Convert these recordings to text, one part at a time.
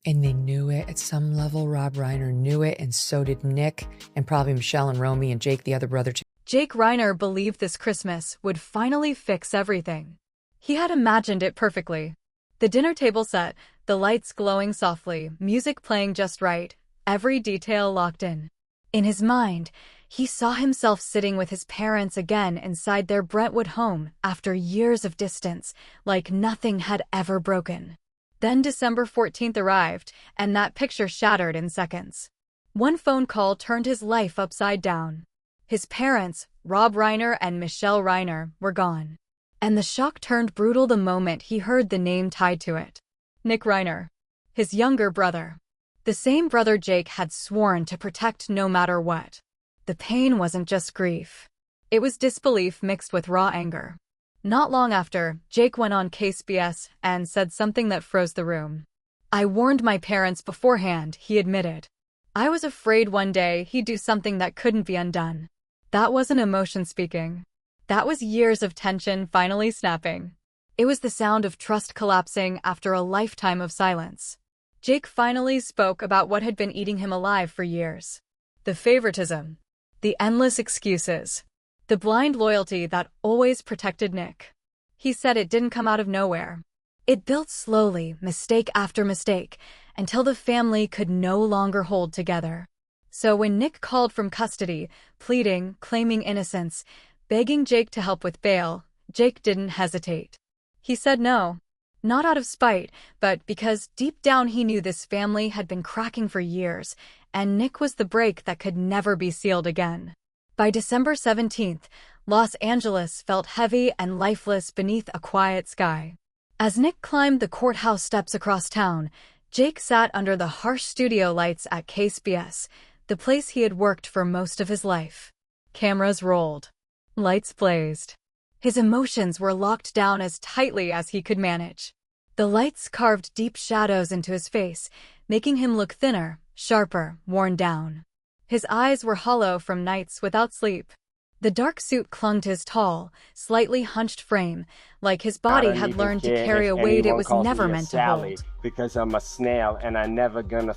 And they knew it at some level. Rob Reiner knew it, and so did Nick, and probably Michelle and Romy and Jake, the other brother, too. Jake Reiner believed this Christmas would finally fix everything. He had imagined it perfectly. The dinner table set, the lights glowing softly, music playing just right, every detail locked in. In his mind, he saw himself sitting with his parents again inside their Brentwood home after years of distance, like nothing had ever broken. Then December 14th arrived, and that picture shattered in seconds. One phone call turned his life upside down. His parents, Rob Reiner and Michelle Reiner, were gone. And the shock turned brutal the moment he heard the name tied to it. Nick Reiner. His younger brother. The same brother Jake had sworn to protect no matter what. The pain wasn't just grief. It was disbelief mixed with raw anger. Not long after, Jake went on Case BS and said something that froze the room. "I warned my parents beforehand," he admitted. "I was afraid one day he'd do something that couldn't be undone." That wasn't emotion speaking. That was years of tension finally snapping. It was the sound of trust collapsing after a lifetime of silence. Jake finally spoke about what had been eating him alive for years. The favoritism. The endless excuses. The blind loyalty that always protected Nick. He said it didn't come out of nowhere. It built slowly, mistake after mistake, until the family could no longer hold together. So when Nick called from custody, pleading, claiming innocence, begging Jake to help with bail, Jake didn't hesitate. He said no. Not out of spite, but because deep down he knew this family had been cracking for years, and Nick was the break that could never be sealed again. By December 17th, Los Angeles felt heavy and lifeless beneath a quiet sky. As Nick climbed the courthouse steps across town, Jake sat under the harsh studio lights at Case BS, the place he had worked for most of his life. Cameras rolled. Lights blazed. His emotions were locked down as tightly as he could manage. The lights carved deep shadows into his face, making him look thinner, sharper, worn down. His eyes were hollow from nights without sleep. The dark suit clung to his tall, slightly hunched frame, like his body had learned to carry a weight it was never meant to hold. Because I'm a snail and I'm never gonna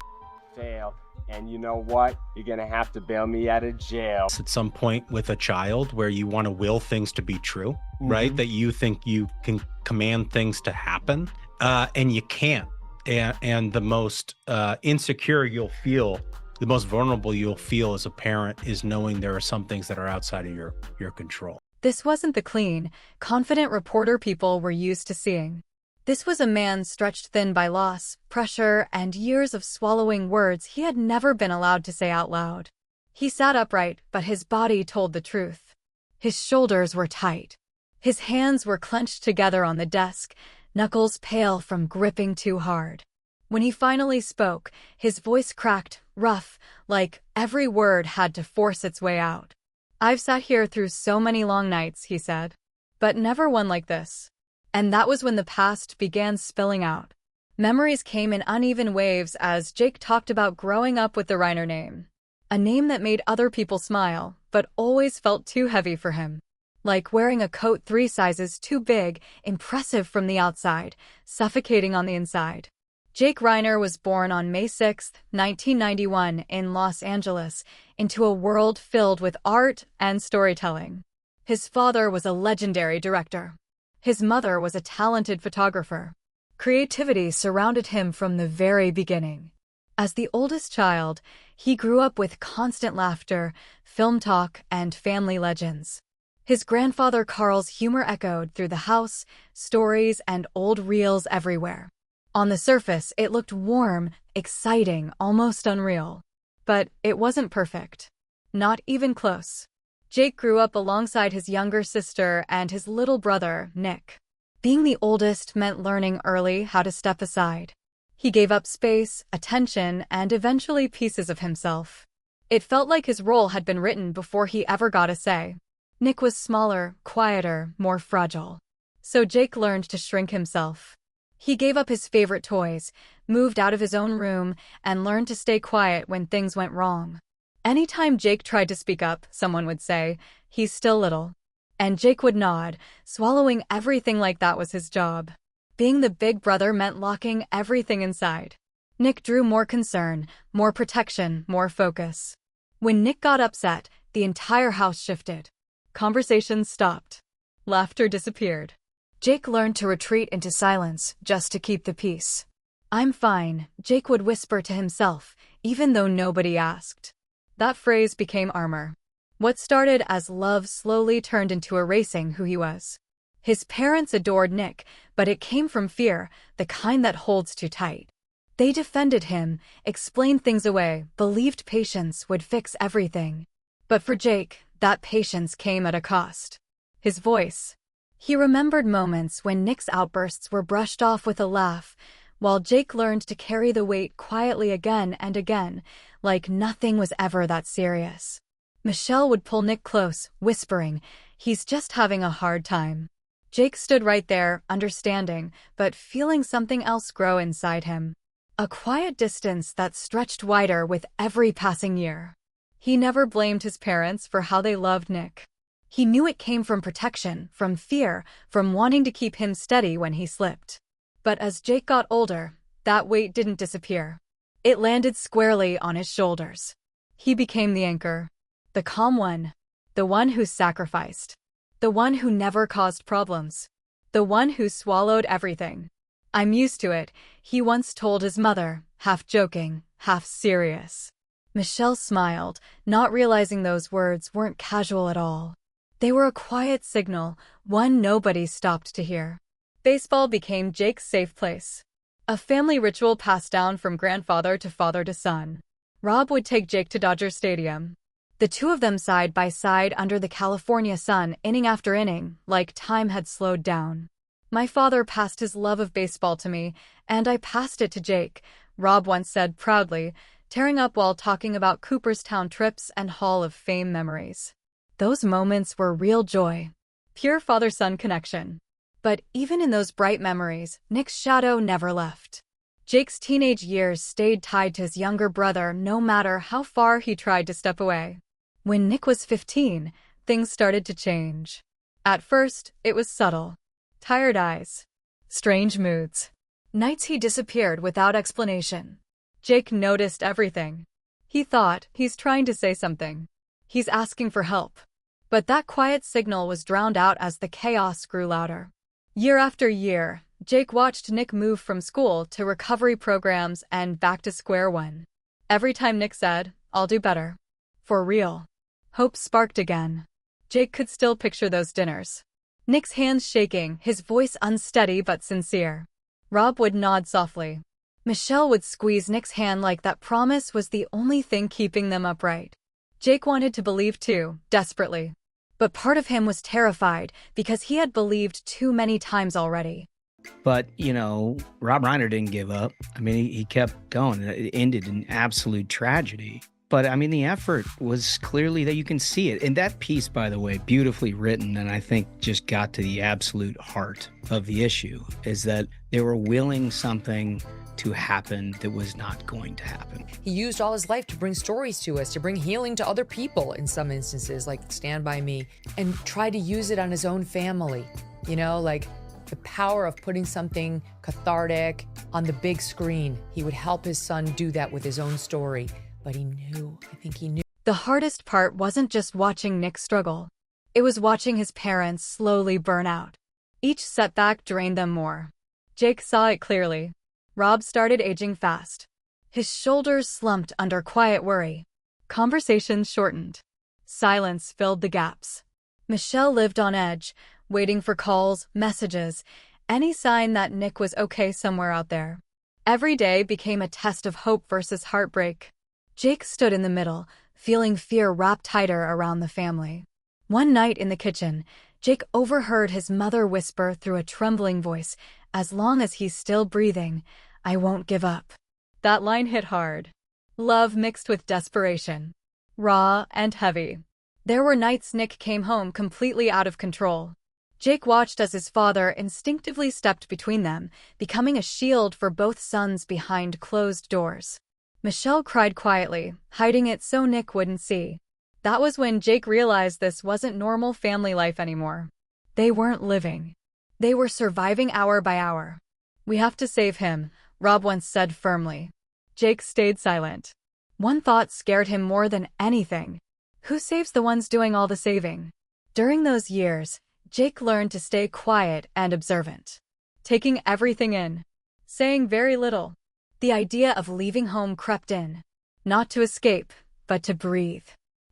fail. And you know what? You're gonna have to bail me out of jail. At some point with a child where you want to will things to be true, right? That you think you can command things to happen, and you can't. And the most insecure you'll feel, the most vulnerable you'll feel as a parent is knowing there are some things that are outside of your control. This wasn't the clean, confident reporter people were used to seeing. This was a man stretched thin by loss, pressure, and years of swallowing words he had never been allowed to say out loud. He sat upright, but his body told the truth. His shoulders were tight. His hands were clenched together on the desk, knuckles pale from gripping too hard. When he finally spoke, his voice cracked, rough, like every word had to force its way out. "I've sat here through so many long nights," he said, "but never one like this." And that was when the past began spilling out. Memories came in uneven waves as Jake talked about growing up with the Reiner name. A name that made other people smile, but always felt too heavy for him. Like wearing a coat 3 sizes too big, impressive from the outside, suffocating on the inside. Jake Reiner was born on May 6, 1991, in Los Angeles, into a world filled with art and storytelling. His father was a legendary director. His mother was a talented photographer. Creativity surrounded him from the very beginning. As the oldest child, he grew up with constant laughter, film talk, and family legends. His grandfather Carl's humor echoed through the house, stories, and old reels everywhere. On the surface, it looked warm, exciting, almost unreal. But it wasn't perfect. Not even close. Jake grew up alongside his younger sister and his little brother, Nick. Being the oldest meant learning early how to step aside. He gave up space, attention, and eventually pieces of himself. It felt like his role had been written before he ever got a say. Nick was smaller, quieter, more fragile. So Jake learned to shrink himself. He gave up his favorite toys, moved out of his own room, and learned to stay quiet when things went wrong. Anytime Jake tried to speak up, someone would say, "He's still little." And Jake would nod, swallowing everything like that was his job. Being the big brother meant locking everything inside. Nick drew more concern, more protection, more focus. When Nick got upset, the entire house shifted. Conversations stopped. Laughter disappeared. Jake learned to retreat into silence just to keep the peace. "I'm fine," Jake would whisper to himself, even though nobody asked. That phrase became armor. What started as love slowly turned into erasing who he was. His parents adored Nick, but it came from fear, the kind that holds too tight. They defended him, explained things away, believed patience would fix everything. But for Jake, that patience came at a cost. His voice. He remembered moments when Nick's outbursts were brushed off with a laugh, while Jake learned to carry the weight quietly again and again, like nothing was ever that serious. Michelle would pull Nick close, whispering, "He's just having a hard time." Jake stood right there, understanding, but feeling something else grow inside him. A quiet distance that stretched wider with every passing year. He never blamed his parents for how they loved Nick. He knew it came from protection, from fear, from wanting to keep him steady when he slipped. But as Jake got older, that weight didn't disappear. It landed squarely on his shoulders. He became the anchor. The calm one. The one who sacrificed. The one who never caused problems. The one who swallowed everything. "I'm used to it," he once told his mother, half joking, half serious. Michelle smiled, not realizing those words weren't casual at all. They were a quiet signal, one nobody stopped to hear. Baseball became Jake's safe place. A family ritual passed down from grandfather to father to son. Rob would take Jake to Dodger Stadium. The two of them side by side under the California sun, inning after inning, like time had slowed down. "My father passed his love of baseball to me, and I passed it to Jake," Rob once said proudly, tearing up while talking about Cooperstown trips and Hall of Fame memories. Those moments were real joy. Pure father-son connection. But even in those bright memories, Nick's shadow never left. Jake's teenage years stayed tied to his younger brother no matter how far he tried to step away. When Nick was 15, things started to change. At first, it was subtle. Tired eyes. Strange moods. Nights he disappeared without explanation. Jake noticed everything. He thought, he's trying to say something. He's asking for help. But that quiet signal was drowned out as the chaos grew louder. Year after year, Jake watched Nick move from school to recovery programs and back to square one. Every time Nick said, "I'll do better." For real. Hope sparked again. Jake could still picture those dinners. Nick's hands shaking, his voice unsteady but sincere. Rob would nod softly. Michelle would squeeze Nick's hand like that promise was the only thing keeping them upright. Jake wanted to believe too, desperately. But part of him was terrified because he had believed too many times already. But, Rob Reiner didn't give up. I mean, he kept going. It ended in absolute tragedy. But, I mean, the effort was clearly that you can see it. And that piece, by the way, beautifully written, and I think just got to the absolute heart of the issue, is that they were willing something to happen that was not going to happen. He used all his life to bring stories to us, to bring healing to other people in some instances, like Stand By Me, and try to use it on his own family. Like the power of putting something cathartic on the big screen. He would help his son do that with his own story. But I think he knew. The hardest part wasn't just watching Nick struggle. It was watching his parents slowly burn out. Each setback drained them more. Jake saw it clearly. Rob started aging fast. His shoulders slumped under quiet worry. Conversations shortened. Silence filled the gaps. Michelle lived on edge, waiting for calls, messages, any sign that Nick was okay somewhere out there. Every day became a test of hope versus heartbreak. Jake stood in the middle, feeling fear wrapped tighter around the family. One night in the kitchen, Jake overheard his mother whisper through a trembling voice, "As long as he's still breathing, I won't give up." That line hit hard. Love mixed with desperation. Raw and heavy. There were nights Nick came home completely out of control. Jake watched as his father instinctively stepped between them, becoming a shield for both sons behind closed doors. Michelle cried quietly, hiding it so Nick wouldn't see. That was when Jake realized this wasn't normal family life anymore. They weren't living. They were surviving hour by hour. "We have to save him," Rob once said firmly. Jake stayed silent. One thought scared him more than anything. Who saves the ones doing all the saving? During those years, Jake learned to stay quiet and observant, taking everything in, saying very little. The idea of leaving home crept in, not to escape, but to breathe.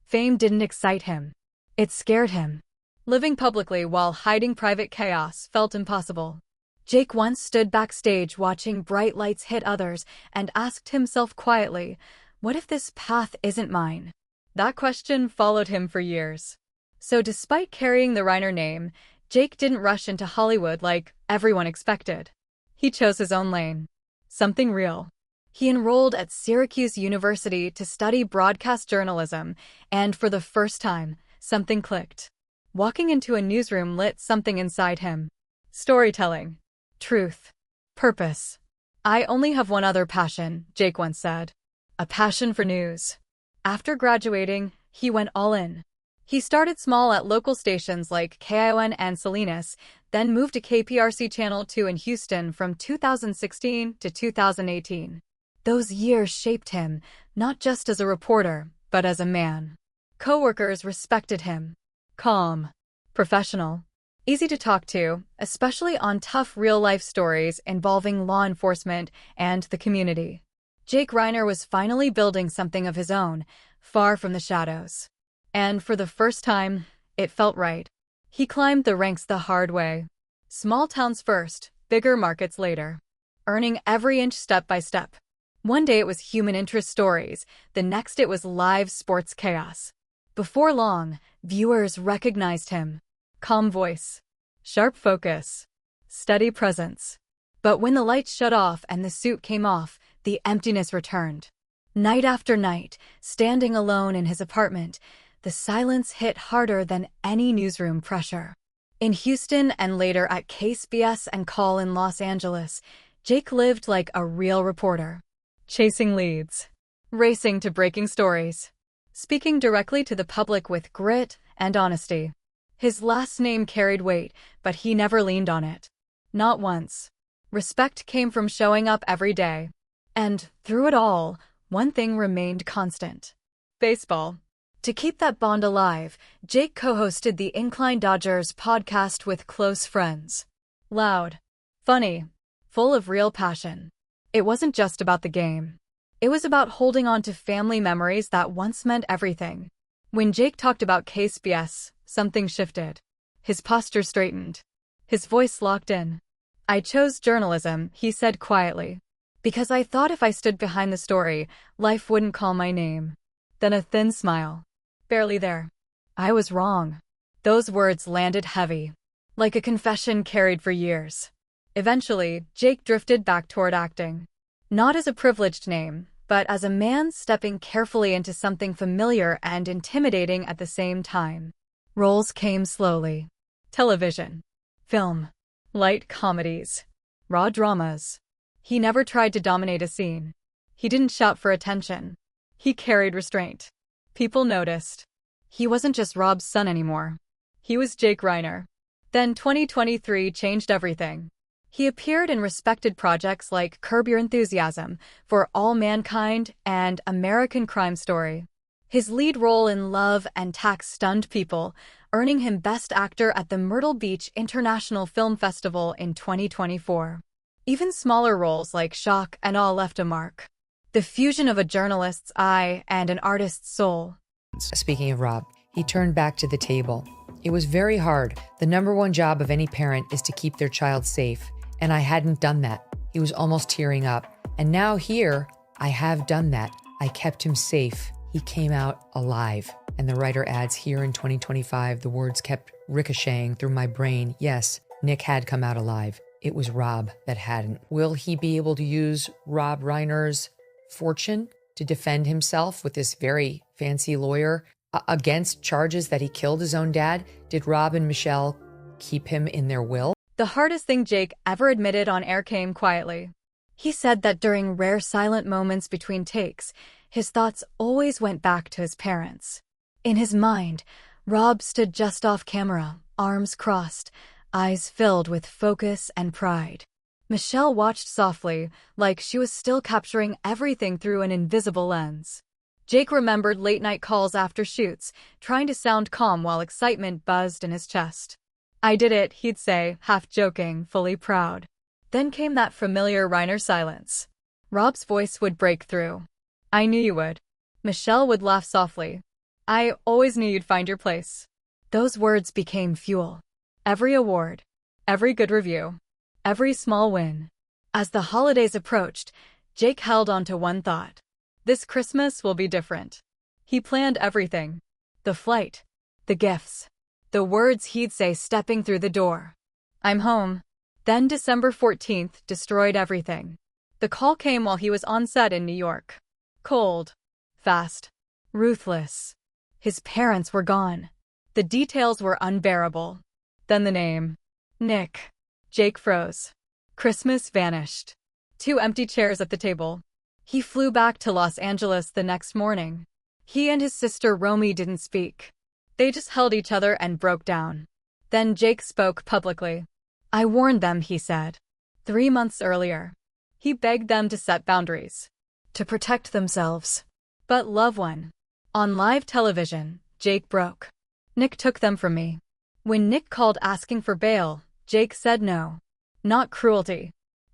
Fame didn't excite him. It scared him. Living publicly while hiding private chaos felt impossible. Jake once stood backstage watching bright lights hit others and asked himself quietly, what if this path isn't mine? That question followed him for years. So despite carrying the Reiner name, Jake didn't rush into Hollywood like everyone expected. He chose his own lane. Something real. He enrolled at Syracuse University to study broadcast journalism, and for the first time, something clicked. Walking into a newsroom lit something inside him. Storytelling. Truth. Purpose. I only have one other passion, Jake once said. A passion for news. After graduating, he went all in. He started small at local stations like KION and Salinas, then moved to KPRC Channel 2 in Houston from 2016 to 2018. Those years shaped him, not just as a reporter, but as a man. Coworkers respected him. Calm. Professional. Easy to talk to, especially on tough real-life stories involving law enforcement and the community. Jake Reiner was finally building something of his own, far from the shadows. And for the first time, it felt right. He climbed the ranks the hard way. Small towns first, bigger markets later. Earning every inch step by step. One day it was human interest stories, the next it was live sports chaos. Before long, viewers recognized him. Calm voice. Sharp focus. Steady presence. But when the lights shut off and the suit came off, the emptiness returned. Night after night, standing alone in his apartment, the silence hit harder than any newsroom pressure. In Houston and later at KSBS and Call in Los Angeles, Jake lived like a real reporter. Chasing leads. Racing to breaking stories. Speaking directly to the public with grit and honesty. His last name carried weight, but he never leaned on it. Not once. Respect came from showing up every day. And through it all, one thing remained constant. Baseball. To keep that bond alive, Jake co-hosted the Incline Dodgers podcast with close friends. Loud. Funny. Full of real passion. It wasn't just about the game. It was about holding on to family memories that once meant everything. When Jake talked about KSBS, something shifted. His posture straightened. His voice locked in. I chose journalism, he said quietly, because I thought if I stood behind the story, life wouldn't call my name. Then a thin smile. Barely there. I was wrong. Those words landed heavy, like a confession carried for years. Eventually, Jake drifted back toward acting. Not as a privileged name, but as a man stepping carefully into something familiar and intimidating at the same time. Roles came slowly. Television. Film. Light comedies. Raw dramas. He never tried to dominate a scene. He didn't shout for attention. He carried restraint. People noticed. He wasn't just Rob's son anymore. He was Jake Reiner. Then 2023 changed everything. He appeared in respected projects like Curb Your Enthusiasm, For All Mankind, and American Crime Story. His lead role in Love and Tax stunned people, earning him Best Actor at the Myrtle Beach International Film Festival in 2024. Even smaller roles like Shock and Awe left a mark. The fusion of a journalist's eye and an artist's soul. Speaking of Rob, he turned back to the table. It was very hard. The number one job of any parent is to keep their child safe. And I hadn't done that. He was almost tearing up. And now here, I have done that. I kept him safe. He came out alive. And the writer adds, here in 2025, the words kept ricocheting through my brain. Yes, Nick had come out alive. It was Rob that hadn't. Will he be able to use Rob Reiner's fortune to defend himself with this very fancy lawyer against charges that he killed his own dad? Did Rob and Michelle keep him in their will? The hardest thing Jake ever admitted on air came quietly. He said that during rare silent moments between takes, his thoughts always went back to his parents. In his mind, Rob stood just off camera, arms crossed, eyes filled with focus and pride. Michelle watched softly, like she was still capturing everything through an invisible lens. Jake remembered late-night calls after shoots, trying to sound calm while excitement buzzed in his chest. "I did it," he'd say, half joking, fully proud. Then came that familiar Reiner silence. Rob's voice would break through. "I knew you would." Michelle would laugh softly. "I always knew you'd find your place." Those words became fuel. Every award, every good review, every small win. As the holidays approached, Jake held on to one thought. This Christmas will be different. He planned everything. The flight, the gifts, the words he'd say stepping through the door. "I'm home." Then December 14th destroyed everything. The call came while he was on set in New York. Cold, fast, ruthless. His parents were gone. The details were unbearable. Then the name. Nick. Jake froze. Christmas vanished. 2 empty chairs at the table. He flew back to Los Angeles the next morning. He and his sister Romy didn't speak. They just held each other and broke down. Then Jake spoke publicly. "I warned them," he said. 3 months earlier. He begged them to set boundaries. To protect themselves. But love won. On live television, Jake broke. "Nick took them from me." When Nick called asking for bail, Jake said no. Not cruelty.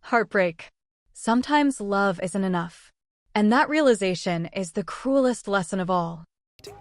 Heartbreak. Sometimes love isn't enough. And that realization is the cruelest lesson of all.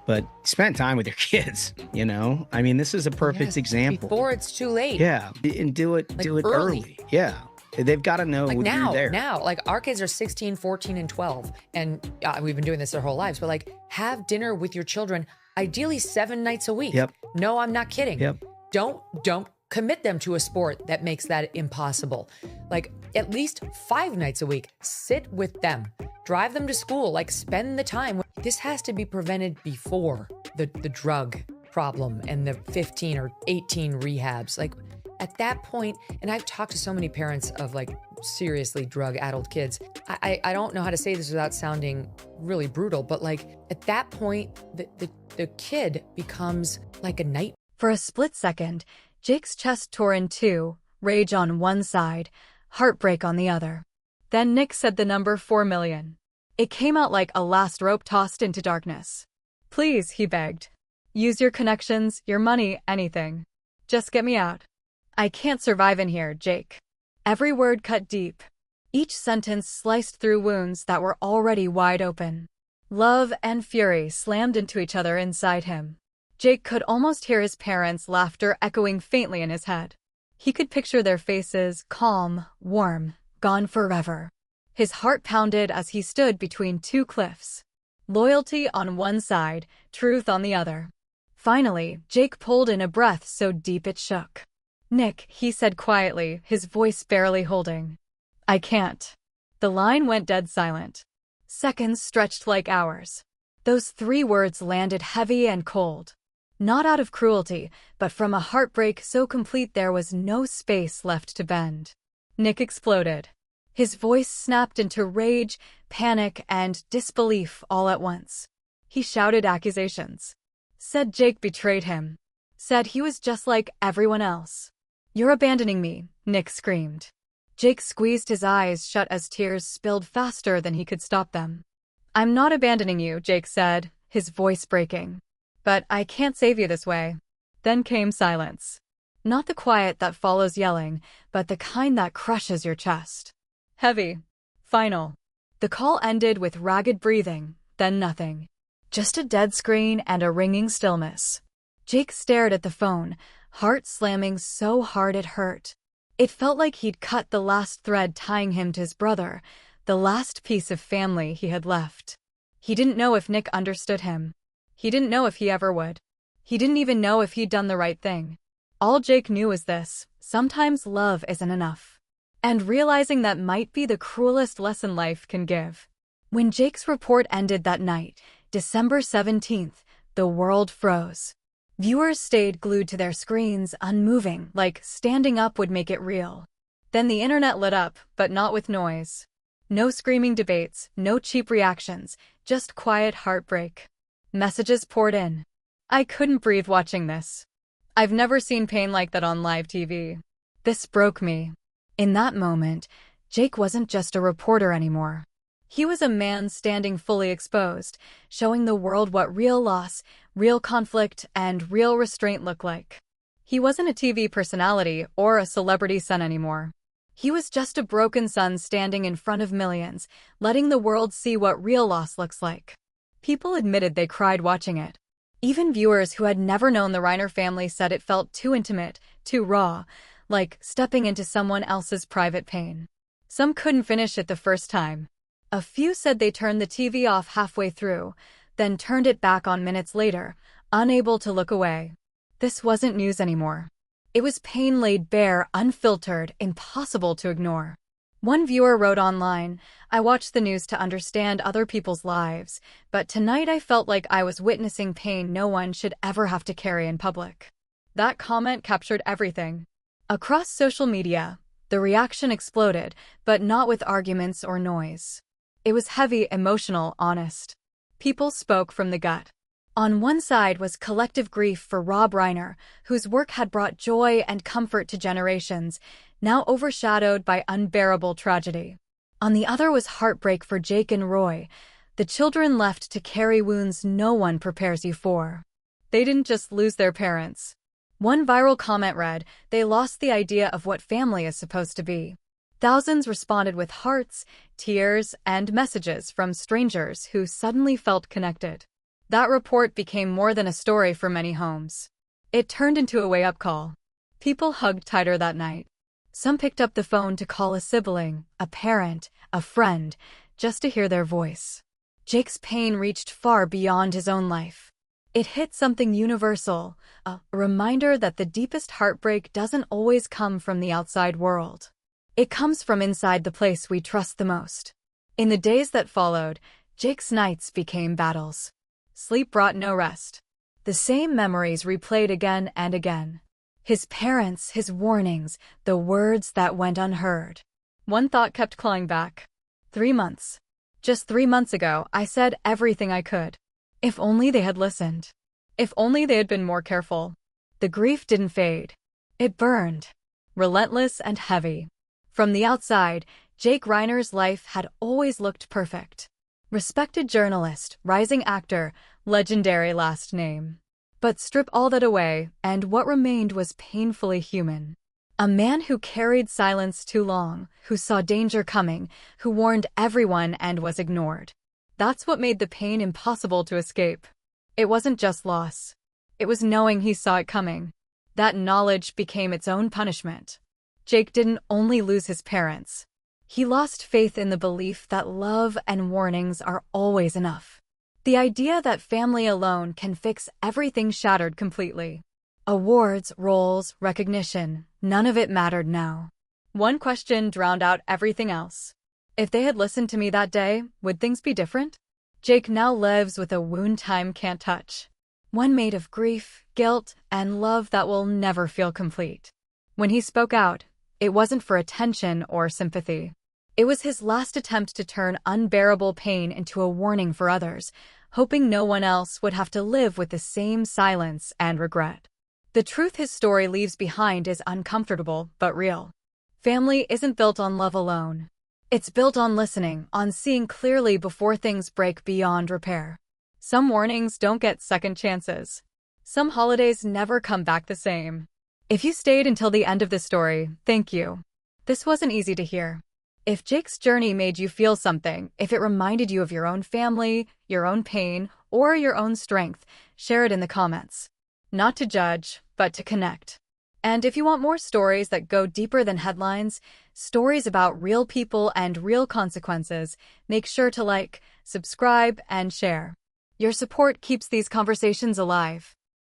But spend time with your kids, you know? I mean, this is a perfect Yes, example. Before it's too late. Yeah, and do it early. Yeah. They've got to know Like you're there. now, like our kids are 16, 14, and 12. And we've been doing this their whole lives. But like, have dinner with your children, ideally 7 nights a week. Yep. No, I'm not kidding. Yep. Don't commit them to a sport that makes that impossible. Like at least 5 nights a week, sit with them, drive them to school, like spend the time. This has to be prevented before the drug problem and the 15 or 18 rehabs. Like at that point, and I've talked to so many parents of like seriously drug-addled kids. I don't know how to say this without sounding really brutal, but like at that point, the kid becomes like a night. For a split second, Jake's chest tore in two, rage on one side, heartbreak on the other. Then Nick said the number 4 million. It came out like a last rope tossed into darkness. "Please," he begged. "Use your connections, your money, anything. Just get me out. I can't survive in here, Jake." Every word cut deep. Each sentence sliced through wounds that were already wide open. Love and fury slammed into each other inside him. Jake could almost hear his parents' laughter echoing faintly in his head. He could picture their faces, calm, warm, gone forever. His heart pounded as he stood between 2 cliffs. Loyalty on one side, truth on the other. Finally, Jake pulled in a breath so deep it shook. "Nick," he said quietly, his voice barely holding. "I can't." The line went dead silent. Seconds stretched like hours. Those 3 words landed heavy and cold. Not out of cruelty, but from a heartbreak so complete there was no space left to bend. Nick exploded. His voice snapped into rage, panic, and disbelief all at once. He shouted accusations. Said Jake betrayed him. Said he was just like everyone else. "You're abandoning me," Nick screamed. Jake squeezed his eyes shut as tears spilled faster than he could stop them. "I'm not abandoning you," Jake said, his voice breaking. "But I can't save you this way." Then came silence. Not the quiet that follows yelling, but the kind that crushes your chest. Heavy. Final. The call ended with ragged breathing, then nothing. Just a dead screen and a ringing stillness. Jake stared at the phone, heart slamming so hard it hurt. It felt like he'd cut the last thread tying him to his brother, the last piece of family he had left. He didn't know if Nick understood him. He didn't know if he ever would. He didn't even know if he'd done the right thing. All Jake knew was this: sometimes love isn't enough. And realizing that might be the cruelest lesson life can give. When Jake's report ended that night, December 17th, the world froze. Viewers stayed glued to their screens, unmoving, like standing up would make it real. Then the internet lit up, but not with noise. No screaming debates, no cheap reactions, just quiet heartbreak. Messages poured in. "I couldn't breathe watching this. I've never seen pain like that on live TV. This broke me. In that moment, Jake wasn't just a reporter anymore. He was a man standing fully exposed, showing the world what real loss, real conflict, and real restraint look like. He wasn't a TV personality or a celebrity son anymore. He was just a broken son standing in front of millions, letting the world see what real loss looks like. People admitted they cried watching it. Even viewers who had never known the Reiner family said it felt too intimate, too raw, like stepping into someone else's private pain. Some couldn't finish it the first time. A few said they turned the TV off halfway through, then turned it back on minutes later, unable to look away. This wasn't news anymore. It was pain laid bare, unfiltered, impossible to ignore. One viewer wrote online, "I watched the news to understand other people's lives, but tonight I felt like I was witnessing pain no one should ever have to carry in public." That comment captured everything. Across social media, the reaction exploded, but not with arguments or noise. It was heavy, emotional, honest. People spoke from the gut. On one side was collective grief for Rob Reiner, whose work had brought joy and comfort to generations, now overshadowed by unbearable tragedy. On the other was heartbreak for Jake and Roy, the children left to carry wounds no one prepares you for. They didn't just lose their parents. One viral comment read, "They lost the idea of what family is supposed to be." Thousands responded with hearts, tears, and messages from strangers who suddenly felt connected. That report became more than a story for many homes. It turned into a wake-up call. People hugged tighter that night. Some picked up the phone to call a sibling, a parent, a friend, just to hear their voice. Jake's pain reached far beyond his own life. It hit something universal, a reminder that the deepest heartbreak doesn't always come from the outside world. It comes from inside the place we trust the most. In the days that followed, Jake's nights became battles. Sleep brought no rest. The same memories replayed again and again. His parents, his warnings, the words that went unheard. One thought kept clawing back. 3 months. Just 3 months ago, I said everything I could. If only they had listened. If only they had been more careful. The grief didn't fade. It burned. Relentless and heavy. From the outside, Jake Reiner's life had always looked perfect. Respected journalist, rising actor, legendary last name. But strip all that away, and what remained was painfully human. A man who carried silence too long, who saw danger coming, who warned everyone and was ignored. That's what made the pain impossible to escape. It wasn't just loss. It was knowing he saw it coming. That knowledge became its own punishment. Jake didn't only lose his parents. He lost faith in the belief that love and warnings are always enough. The idea that family alone can fix everything shattered completely. Awards, roles, recognition, none of it mattered now. One question drowned out everything else. If they had listened to me that day, would things be different? Jake now lives with a wound time can't touch. One made of grief, guilt, and love that will never feel complete. When he spoke out, it wasn't for attention or sympathy. It was his last attempt to turn unbearable pain into a warning for others, hoping no one else would have to live with the same silence and regret. The truth his story leaves behind is uncomfortable but real. Family isn't built on love alone. It's built on listening, on seeing clearly before things break beyond repair. Some warnings don't get second chances. Some holidays never come back the same. If you stayed until the end of the story, thank you. This wasn't easy to hear. If Jake's journey made you feel something, if it reminded you of your own family, your own pain, or your own strength, share it in the comments. Not to judge, but to connect. And if you want more stories that go deeper than headlines, stories about real people and real consequences, make sure to like, subscribe, and share. Your support keeps these conversations alive.